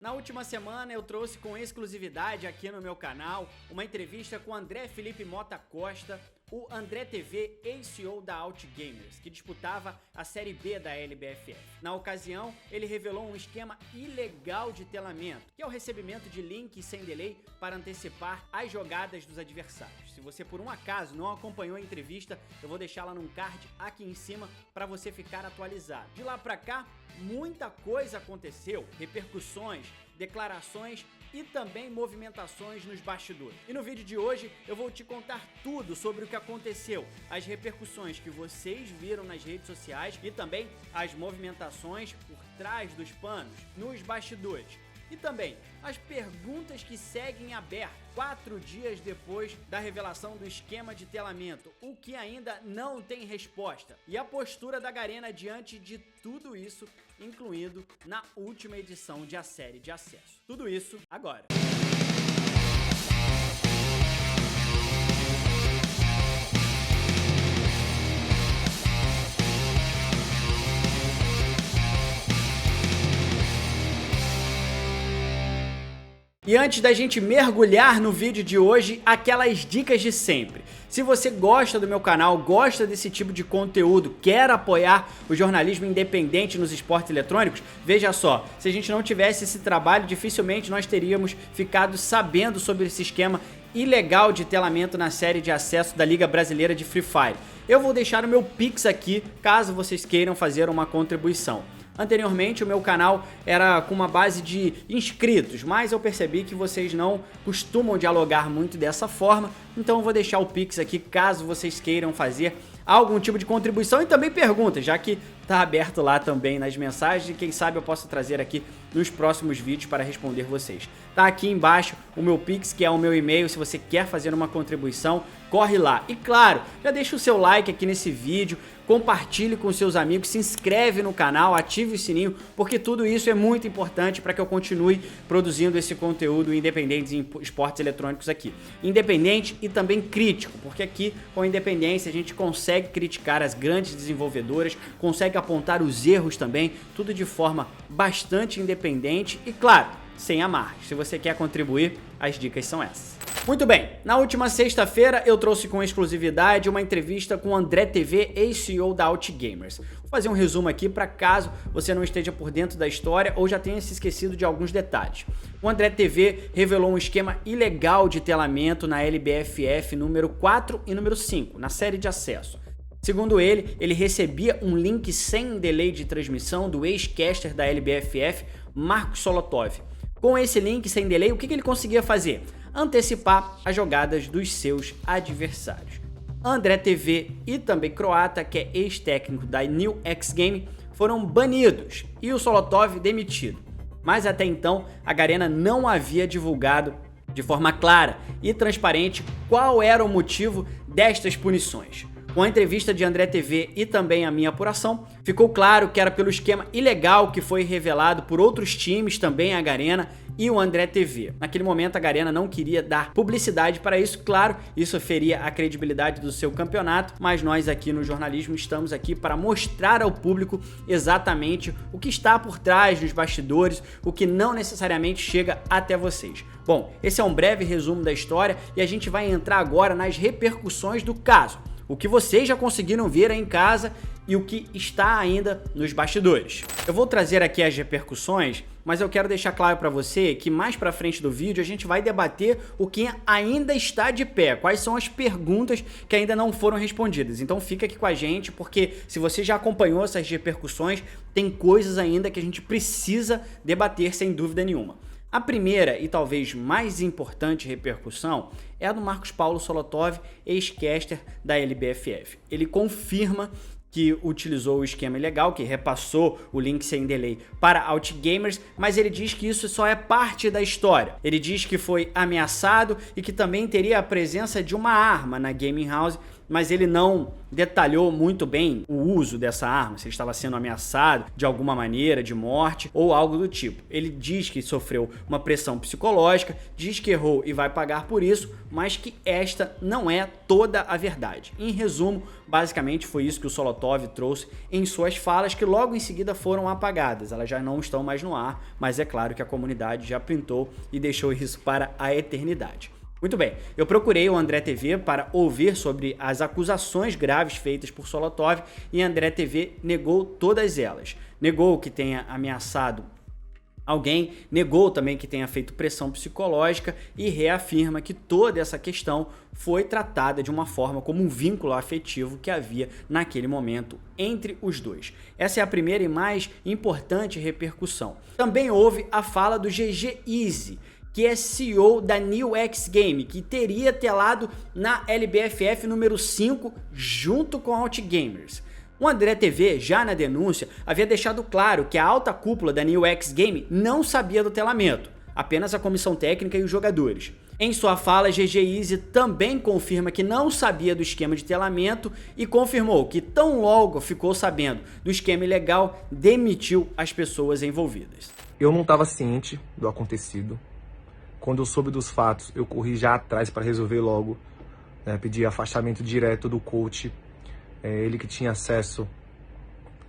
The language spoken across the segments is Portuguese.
Na última semana eu trouxe com exclusividade aqui no meu canal uma entrevista com André Felipe Mota Costa, o André TV, ex-CEO da OutGamers, que disputava a Série B da LBFF. Na ocasião, ele revelou um esquema ilegal de telamento, que é o recebimento de links sem delay para antecipar as jogadas dos adversários. Se você por um acaso não acompanhou a entrevista, eu vou deixá-la num card aqui em cima para você ficar atualizado. De lá para cá, muita coisa aconteceu, repercussões, declarações e também movimentações nos bastidores. E no vídeo de hoje eu vou te contar tudo sobre o que aconteceu, as repercussões que vocês viram nas redes sociais e também as movimentações por trás dos panos, nos bastidores. E também as perguntas que seguem abertas 4 dias depois da revelação do esquema de telamento, o que ainda não tem resposta. E a postura da Garena diante de tudo isso, incluindo na última edição de A Série de Acesso. Tudo isso agora. E antes da gente mergulhar no vídeo de hoje, aquelas dicas de sempre. Se você gosta do meu canal, gosta desse tipo de conteúdo, quer apoiar o jornalismo independente nos esportes eletrônicos, veja só, se a gente não tivesse esse trabalho, dificilmente nós teríamos ficado sabendo sobre esse esquema ilegal de telamento na série de acesso da Liga Brasileira de Free Fire. Eu vou deixar o meu Pix aqui, caso vocês queiram fazer uma contribuição. Anteriormente o meu canal era com uma base de inscritos, mas eu percebi que vocês não costumam dialogar muito dessa forma, então eu vou deixar o Pix aqui caso vocês queiram fazer algum tipo de contribuição e também perguntas, já que está aberto lá também nas mensagens e quem sabe eu posso trazer aqui nos próximos vídeos para responder vocês. Tá aqui embaixo o meu Pix, que é o meu e-mail, se você quer fazer uma contribuição, corre lá. E claro, já deixa o seu like aqui nesse vídeo, compartilhe com seus amigos, se inscreve no canal, ative o sininho, porque tudo isso é muito importante para que eu continue produzindo esse conteúdo independente em esportes eletrônicos aqui. Independente e também crítico, porque aqui com a independência a gente consegue criticar as grandes desenvolvedoras, consegue apontar os erros também, tudo de forma bastante independente e claro, sem amarras. Se você quer contribuir, as dicas são essas. Muito bem, na última sexta-feira eu trouxe com exclusividade uma entrevista com o André TV, ex-CEO da OutGamers. Vou fazer um resumo aqui para caso você não esteja por dentro da história ou já tenha se esquecido de alguns detalhes. O André TV revelou um esquema ilegal de telamento na LBFF número 4 e número 5, na série de acesso. Segundo ele recebia um link sem delay de transmissão do ex-caster da LBFF, Marcos Solotov. Com esse link sem delay, o que ele conseguia fazer? Antecipar as jogadas dos seus adversários. André TV e também Croata, que é ex-técnico da New X Game, foram banidos e o Solotov demitido. Mas até então, a Garena não havia divulgado de forma clara e transparente qual era o motivo destas punições. Com a entrevista de André TV e também a minha apuração, ficou claro que era pelo esquema ilegal que foi revelado por outros times, também a Garena e o André TV. Naquele momento a Garena não queria dar publicidade para isso, claro, isso feria a credibilidade do seu campeonato, mas nós aqui no jornalismo estamos aqui para mostrar ao público exatamente o que está por trás dos bastidores, o que não necessariamente chega até vocês. Bom, esse é um breve resumo da história e a gente vai entrar agora nas repercussões do caso. O que vocês já conseguiram ver aí em casa e o que está ainda nos bastidores. Eu vou trazer aqui as repercussões, mas eu quero deixar claro para você que mais para frente do vídeo a gente vai debater o que ainda está de pé, quais são as perguntas que ainda não foram respondidas. Então fica aqui com a gente, porque se você já acompanhou essas repercussões, tem coisas ainda que a gente precisa debater sem dúvida nenhuma. A primeira e talvez mais importante repercussão é a do Marcos Paulo Solotov, ex-caster da LBFF. Ele confirma que utilizou o esquema ilegal, que repassou o link sem delay para OutGamers, mas ele diz que isso só é parte da história. Ele diz que foi ameaçado e que também teria a presença de uma arma na gaming house mas ele não detalhou muito bem o uso dessa arma, se ele estava sendo ameaçado de alguma maneira de morte ou algo do tipo. Ele diz que sofreu uma pressão psicológica, diz que errou e vai pagar por isso, mas que esta não é toda a verdade. Em resumo, basicamente foi isso que o Solotov trouxe em suas falas, que logo em seguida foram apagadas. Elas já não estão mais no ar, mas é claro que a comunidade já printou e deixou isso para a eternidade. Muito bem, eu procurei o André TV para ouvir sobre as acusações graves feitas por Solotov e André TV negou todas elas. Negou que tenha ameaçado alguém, negou também que tenha feito pressão psicológica e reafirma que toda essa questão foi tratada de uma forma como um vínculo afetivo que havia naquele momento entre os dois. Essa é a primeira e mais importante repercussão. Também houve a fala do GG Easy, que é CEO da New X Game, que teria telado na LBFF número 5 junto com a Outgamers. O André TV, já na denúncia, havia deixado claro que a alta cúpula da New X Game não sabia do telamento, apenas a comissão técnica e os jogadores. Em sua fala, GG Easy também confirma que não sabia do esquema de telamento e confirmou que tão logo ficou sabendo do esquema ilegal, demitiu as pessoas envolvidas. Eu não estava ciente do acontecido. Quando eu soube dos fatos, eu corri já atrás para resolver logo, pedi afastamento direto do coach, ele que tinha acesso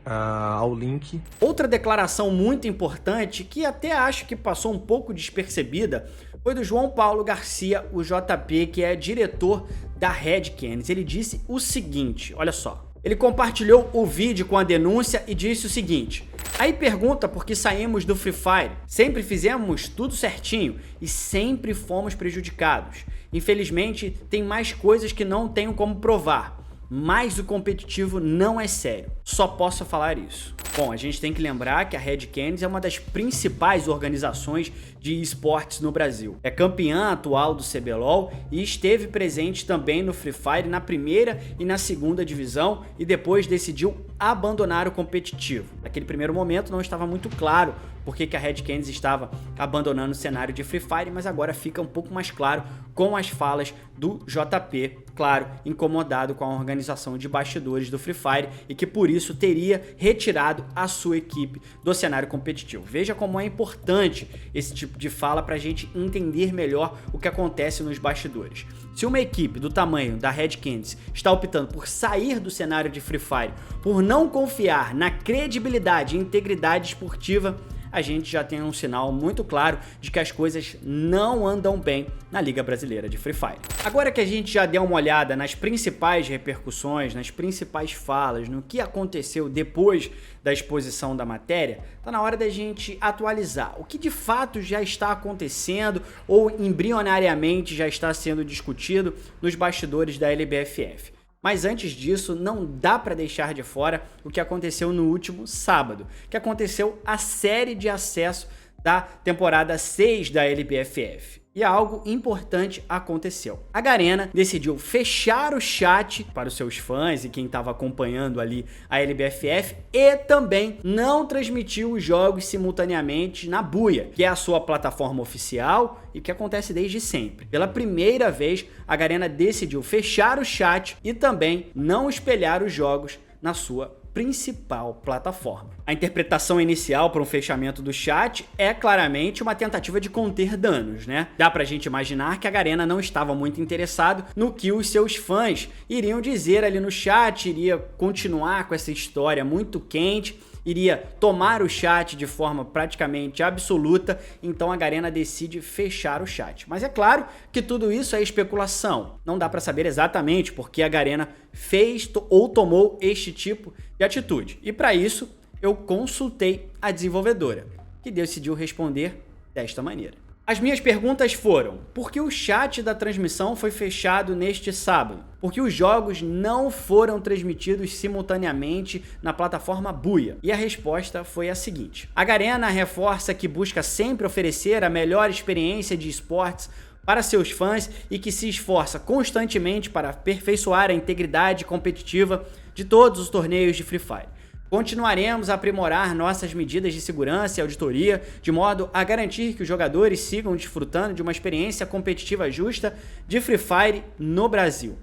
ao link. Outra declaração muito importante, que até acho que passou um pouco despercebida, foi do João Paulo Garcia, o JP, que é diretor da Red Canids. Ele disse o seguinte, olha só. Ele compartilhou o vídeo com a denúncia e disse o seguinte: aí pergunta por que saímos do Free Fire. Sempre fizemos tudo certinho e sempre fomos prejudicados. Infelizmente, tem mais coisas que não tenho como provar, mas o competitivo não é sério. Só posso falar isso. Bom, a gente tem que lembrar que a Red Canids é uma das principais organizações de esportes no Brasil. É campeã atual do CBLOL e esteve presente também no Free Fire na primeira e na segunda divisão e depois decidiu abandonar o competitivo. Naquele primeiro momento não estava muito claro por que a Red Canids estava abandonando o cenário de Free Fire, mas agora fica um pouco mais claro com as falas do JP, claro, incomodado com a organização de bastidores do Free Fire e que por isso teria retirado a sua equipe do cenário competitivo. Veja como é importante esse tipo de fala para a gente entender melhor o que acontece nos bastidores. Se uma equipe do tamanho da Red Canids está optando por sair do cenário de Free Fire, por não confiar na credibilidade e integridade esportiva, a gente já tem um sinal muito claro de que as coisas não andam bem na Liga Brasileira de Free Fire. Agora que a gente já deu uma olhada nas principais repercussões, nas principais falas, no que aconteceu depois da exposição da matéria, tá na hora da gente atualizar o que de fato já está acontecendo ou embrionariamente já está sendo discutido nos bastidores da LBFF. Mas antes disso, não dá para deixar de fora o que aconteceu no último sábado, que aconteceu a série de acesso da temporada 6 da LBFF. E algo importante aconteceu. A Garena decidiu fechar o chat para os seus fãs e quem estava acompanhando ali a LBFF e também não transmitiu os jogos simultaneamente na Buia, que é a sua plataforma oficial e que acontece desde sempre. Pela primeira vez, a Garena decidiu fechar o chat e também não espelhar os jogos na sua principal plataforma. A interpretação inicial para um fechamento do chat é claramente uma tentativa de conter danos, né? Dá pra gente imaginar que a Garena não estava muito interessado no que os seus fãs iriam dizer ali no chat, iria continuar com essa história muito quente, iria tomar o chat de forma praticamente absoluta, então a Garena decide fechar o chat. Mas é claro que tudo isso é especulação, não dá para saber exatamente porque a Garena fez ou tomou este tipo de atitude. E para isso eu consultei a desenvolvedora, que decidiu responder desta maneira. As minhas perguntas foram: por que o chat da transmissão foi fechado neste sábado? Por que os jogos não foram transmitidos simultaneamente na plataforma Buia? E a resposta foi a seguinte: a Garena reforça que busca sempre oferecer a melhor experiência de esportes para seus fãs e que se esforça constantemente para aperfeiçoar a integridade competitiva de todos os torneios de Free Fire. Continuaremos a aprimorar nossas medidas de segurança e auditoria, de modo a garantir que os jogadores sigam desfrutando de uma experiência competitiva justa de Free Fire no Brasil.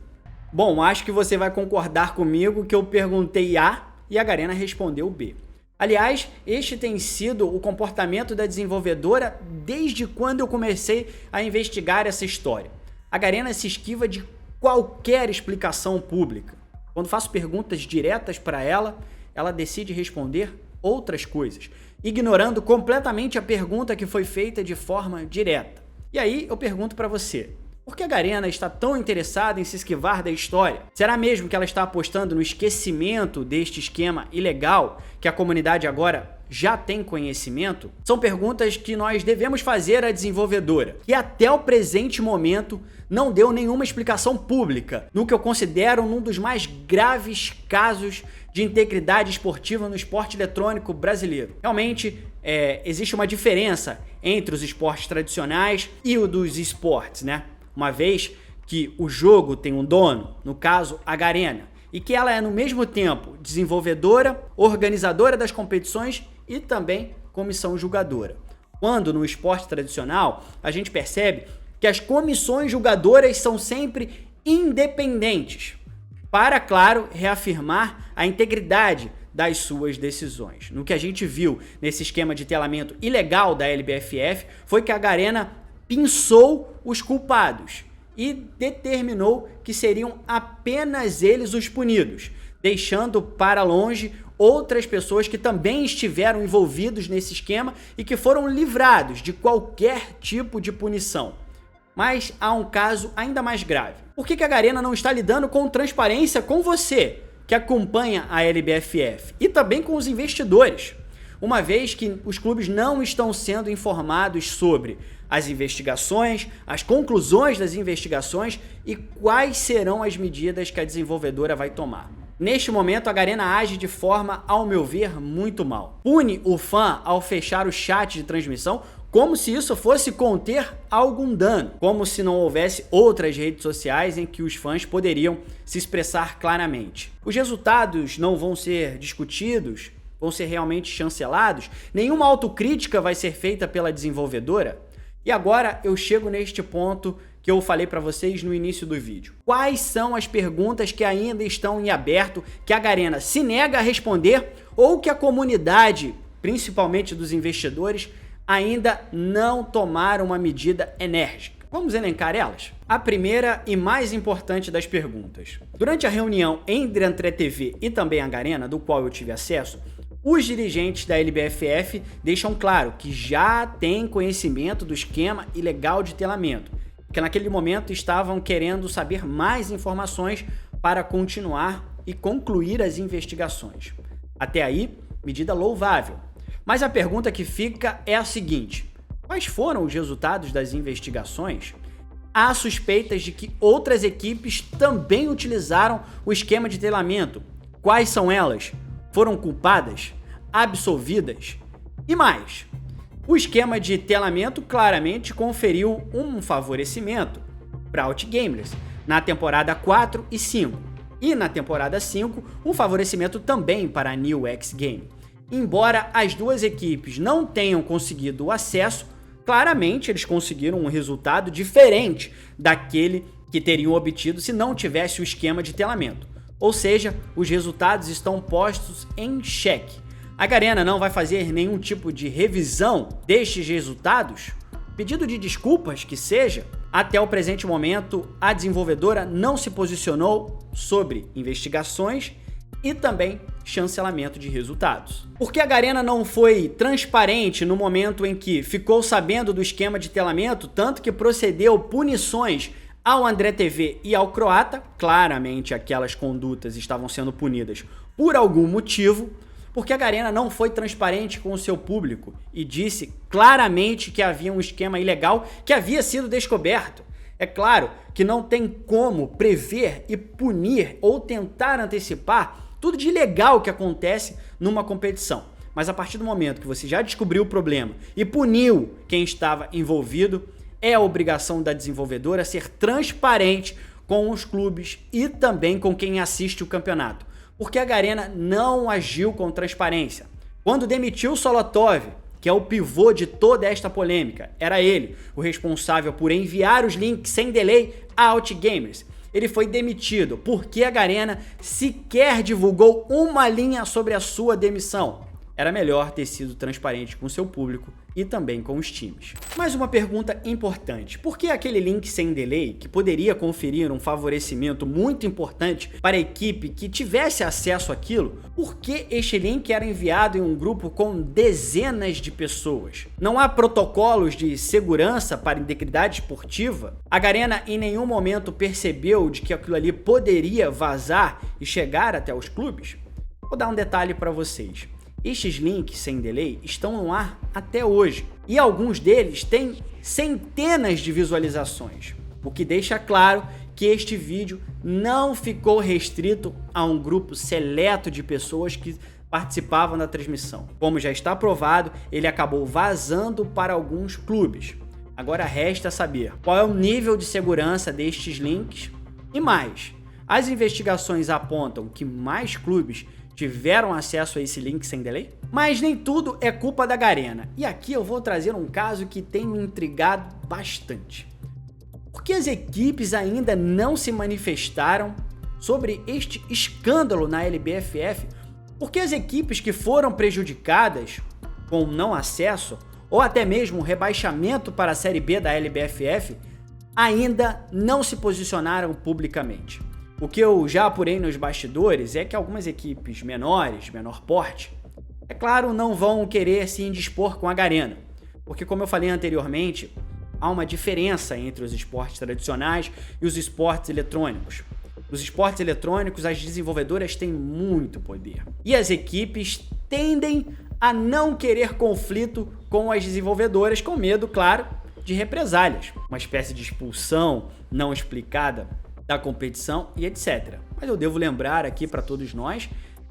Bom, acho que você vai concordar comigo que eu perguntei A e a Garena respondeu B. Aliás, este tem sido o comportamento da desenvolvedora desde quando eu comecei a investigar essa história. A Garena se esquiva de qualquer explicação pública. Quando faço perguntas diretas para ela, ela decide responder outras coisas, ignorando completamente a pergunta que foi feita de forma direta. E aí eu pergunto para você, por que a Garena está tão interessada em se esquivar da história? Será mesmo que ela está apostando no esquecimento deste esquema ilegal que a comunidade agora já tem conhecimento? São perguntas que nós devemos fazer à desenvolvedora, que até o presente momento não deu nenhuma explicação pública, no que eu considero um dos mais graves casos de integridade esportiva no esporte eletrônico brasileiro. Realmente, existe uma diferença entre os esportes tradicionais e o dos esportes, né? Uma vez que o jogo tem um dono, no caso a Garena, e que ela é no mesmo tempo desenvolvedora, organizadora das competições e também comissão julgadora. Quando no esporte tradicional a gente percebe que as comissões julgadoras são sempre independentes, para, claro, reafirmar a integridade das suas decisões. No que a gente viu nesse esquema de telamento ilegal da LBFF foi que a Garena pinçou os culpados e determinou que seriam apenas eles os punidos, deixando para longe outras pessoas que também estiveram envolvidos nesse esquema e que foram livrados de qualquer tipo de punição. Mas há um caso ainda mais grave. Por que a Garena não está lidando com transparência com você, que acompanha a LBFF, e também com os investidores? Uma vez que os clubes não estão sendo informados sobre as investigações, as conclusões das investigações e quais serão as medidas que a desenvolvedora vai tomar. Neste momento, a Garena age de forma, ao meu ver, muito mal. Pune o fã ao fechar o chat de transmissão como se isso fosse conter algum dano, como se não houvesse outras redes sociais em que os fãs poderiam se expressar claramente. Os resultados não vão ser discutidos, vão ser realmente chancelados, nenhuma autocrítica vai ser feita pela desenvolvedora. E agora eu chego neste ponto que eu falei para vocês no início do vídeo. Quais são as perguntas que ainda estão em aberto, que a Garena se nega a responder ou que a comunidade, principalmente dos investidores, ainda não tomaram uma medida enérgica? Vamos elencar elas? A primeira e mais importante das perguntas. Durante a reunião entre a André TV e também a Garena, do qual eu tive acesso, os dirigentes da LBFF deixam claro que já têm conhecimento do esquema ilegal de telamento, que naquele momento estavam querendo saber mais informações para continuar e concluir as investigações. Até aí, medida louvável. Mas a pergunta que fica é a seguinte: quais foram os resultados das investigações? Há suspeitas de que outras equipes também utilizaram o esquema de telamento. Quais são elas? Foram culpadas? Absolvidas? E mais, o esquema de telamento claramente conferiu um favorecimento para OutGamers na temporada 4 e 5, e na temporada 5 um favorecimento também para a New X Game. Embora as duas equipes não tenham conseguido o acesso, claramente eles conseguiram um resultado diferente daquele que teriam obtido se não tivesse o esquema de telamento. Ou seja, os resultados estão postos em xeque. A Garena não vai fazer nenhum tipo de revisão destes resultados? Pedido de desculpas que seja? Até o presente momento, a desenvolvedora não se posicionou sobre investigações e também chancelamento de resultados. Por que a Garena não foi transparente no momento em que ficou sabendo do esquema de telamento, tanto que procedeu punições ao André TV e ao Croata? Claramente aquelas condutas estavam sendo punidas por algum motivo. Porque a Garena não foi transparente com o seu público e disse claramente que havia um esquema ilegal que havia sido descoberto. É claro que não tem como prever e punir ou tentar antecipar tudo de ilegal que acontece numa competição. Mas a partir do momento que você já descobriu o problema e puniu quem estava envolvido, é a obrigação da desenvolvedora ser transparente com os clubes e também com quem assiste o campeonato. Porque a Garena não agiu com transparência. Quando demitiu o Solotov, que é o pivô de toda esta polêmica, era ele o responsável por enviar os links sem delay a OutGamers. ele foi demitido porque a Garena sequer divulgou uma linha sobre a sua demissão. Era melhor ter sido transparente com seu público e também com os times. Mais uma pergunta importante: por que aquele link sem delay, que poderia conferir um favorecimento muito importante para a equipe que tivesse acesso àquilo, por que este link era enviado em um grupo com dezenas de pessoas? Não há protocolos de segurança para integridade esportiva? A Garena em nenhum momento percebeu de que aquilo ali poderia vazar e chegar até os clubes? Vou dar um detalhe para vocês. Estes links sem delay estão no ar até hoje e alguns deles têm centenas de visualizações, o que deixa claro que este vídeo não ficou restrito a um grupo seleto de pessoas que participavam da transmissão. Como já está provado, ele acabou vazando para alguns clubes. Agora resta saber qual é o nível de segurança destes links e mais. As investigações apontam que mais clubes tiveram acesso a esse link sem delay? Mas nem tudo é culpa da Garena. E aqui eu vou trazer um caso que tem me intrigado bastante. Por que as equipes ainda não se manifestaram sobre este escândalo na LBFF? Por que as equipes que foram prejudicadas com o não acesso ou até mesmo o rebaixamento para a Série B da LBFF ainda não se posicionaram publicamente? O que eu já apurei nos bastidores é que algumas equipes menores, menor porte, é claro, não vão querer se indispor com a Garena, porque como eu falei anteriormente, há uma diferença entre os esportes tradicionais e os esportes eletrônicos. Nos esportes eletrônicos, as desenvolvedoras têm muito poder e as equipes tendem a não querer conflito com as desenvolvedoras, com medo, claro, de represálias, uma espécie de expulsão não explicada da competição e etc. Mas eu devo lembrar aqui para todos nós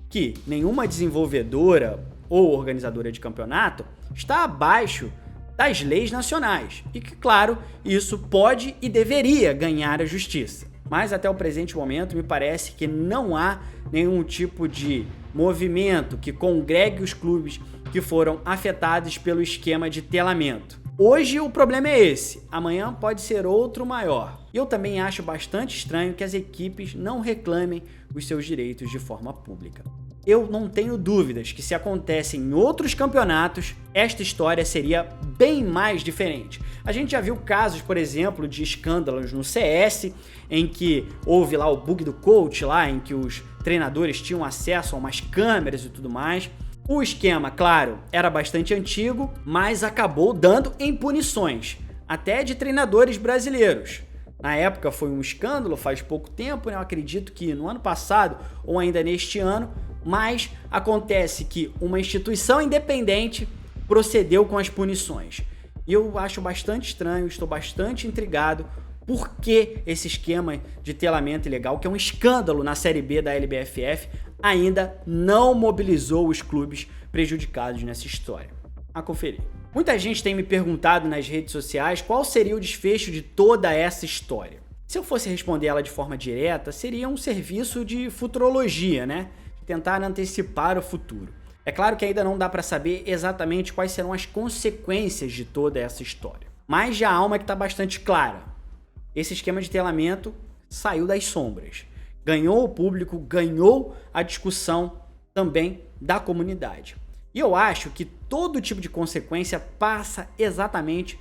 que nenhuma desenvolvedora ou organizadora de campeonato está abaixo das leis nacionais e que, claro, isso pode e deveria ganhar a justiça. Mas até o presente momento me parece que não há nenhum tipo de movimento que congregue os clubes que foram afetados pelo esquema de telamento. Hoje o problema é esse, amanhã pode ser outro maior. E eu também acho bastante estranho que as equipes não reclamem os seus direitos de forma pública. Eu não tenho dúvidas que se acontece em outros campeonatos, esta história seria bem mais diferente. A gente já viu casos, por exemplo, de escândalos no CS, em que houve lá o bug do coach, lá em que os treinadores tinham acesso a umas câmeras e tudo mais. O esquema, claro, era bastante antigo, mas acabou dando em punições, até de treinadores brasileiros. Na época foi um escândalo, faz pouco tempo, né? Eu acredito que no ano passado ou ainda neste ano, mas acontece que uma instituição independente procedeu com as punições. E eu acho bastante estranho, estou bastante intrigado por que esse esquema de telamento ilegal, que é um escândalo na Série B da LBFF, ainda não mobilizou os clubes prejudicados nessa história. A conferir. Muita gente tem me perguntado nas redes sociais qual seria o desfecho de toda essa história. Se eu fosse responder ela de forma direta, seria um serviço de futurologia, né? Tentar antecipar o futuro. É claro que ainda não dá para saber exatamente quais serão as consequências de toda essa história. Mas já há uma que está bastante clara. Esse esquema de telamento saiu das sombras. Ganhou o público, ganhou a discussão também da comunidade. E eu acho que todo tipo de consequência passa exatamente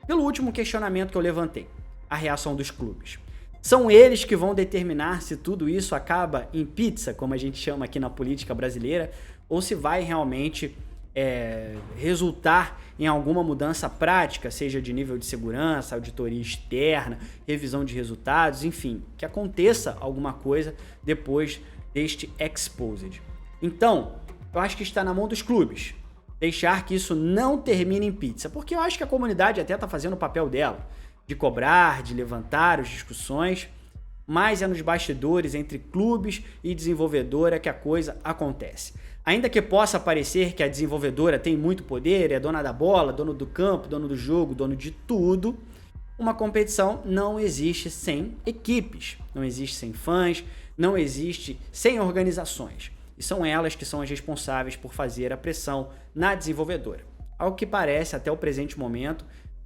pelo último questionamento que eu levantei, a reação dos clubes. São eles que vão determinar se tudo isso acaba em pizza, como a gente chama aqui na política brasileira, ou se vai realmente resultar em alguma mudança prática, seja de nível de segurança, auditoria externa, revisão de resultados, enfim, que aconteça alguma coisa depois deste exposed. Então, eu acho que está na mão dos clubes deixar que isso não termine em pizza, porque eu acho que a comunidade até está fazendo o papel dela, de cobrar, de levantar as discussões, mas é nos bastidores entre clubes e desenvolvedora que a coisa acontece. Ainda que possa parecer que a desenvolvedora tem muito poder, é dona da bola, dono do campo, dono do jogo, dono de tudo, uma competição não existe sem equipes, não existe sem fãs, não existe sem organizações. E são elas que são as responsáveis por fazer a pressão na desenvolvedora. Ao que parece, até o presente momento,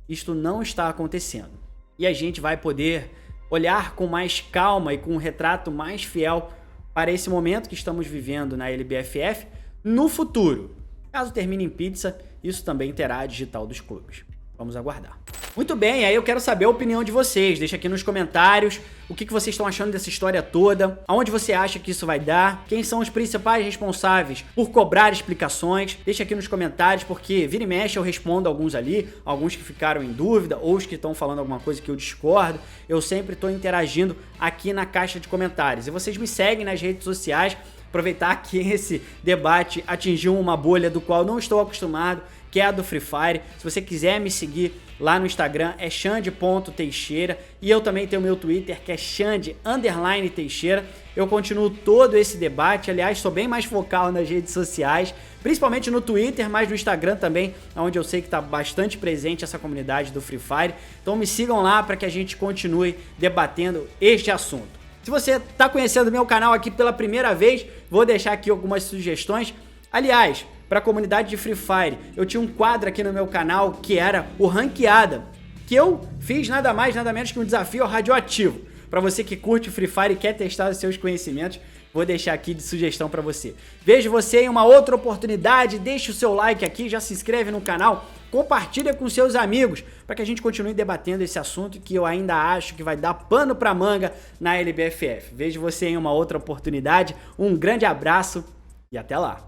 isto não está acontecendo. E a gente vai poder olhar com mais calma e com um retrato mais fiel para esse momento que estamos vivendo na LBFF no futuro. Caso termine em pizza, isso também terá a digital dos clubes. Vamos aguardar. Muito bem, aí eu quero saber a opinião de vocês. Deixa aqui nos comentários o que vocês estão achando dessa história toda, aonde você acha que isso vai dar, quem são os principais responsáveis por cobrar explicações. Deixa aqui nos comentários, porque vira e mexe eu respondo alguns ali, alguns que ficaram em dúvida, ou os que estão falando alguma coisa que eu discordo. Eu sempre estou interagindo aqui na caixa de comentários. E vocês me seguem nas redes sociais. Aproveitar que esse debate atingiu uma bolha do qual não estou acostumado, que é a do Free Fire. Se você quiser me seguir lá no Instagram, é xande.teixeira, e eu também tenho meu Twitter, que é xande_teixeira. Eu continuo todo esse debate, aliás, sou bem mais focal nas redes sociais, principalmente no Twitter, mas no Instagram também, onde eu sei que está bastante presente essa comunidade do Free Fire. Então me sigam lá para que a gente continue debatendo este assunto. Se você está conhecendo meu canal aqui pela primeira vez, vou deixar aqui algumas sugestões. Aliás, para a comunidade de Free Fire, eu tinha um quadro aqui no meu canal que era o Ranqueada, que eu fiz nada mais, nada menos que um desafio radioativo. Para você que curte Free Fire e quer testar os seus conhecimentos, vou deixar aqui de sugestão para você. Vejo você em uma outra oportunidade, deixe o seu like aqui, já se inscreve no canal, compartilha com seus amigos, para que a gente continue debatendo esse assunto que eu ainda acho que vai dar pano para manga na LBFF. Vejo você em uma outra oportunidade, um grande abraço e até lá!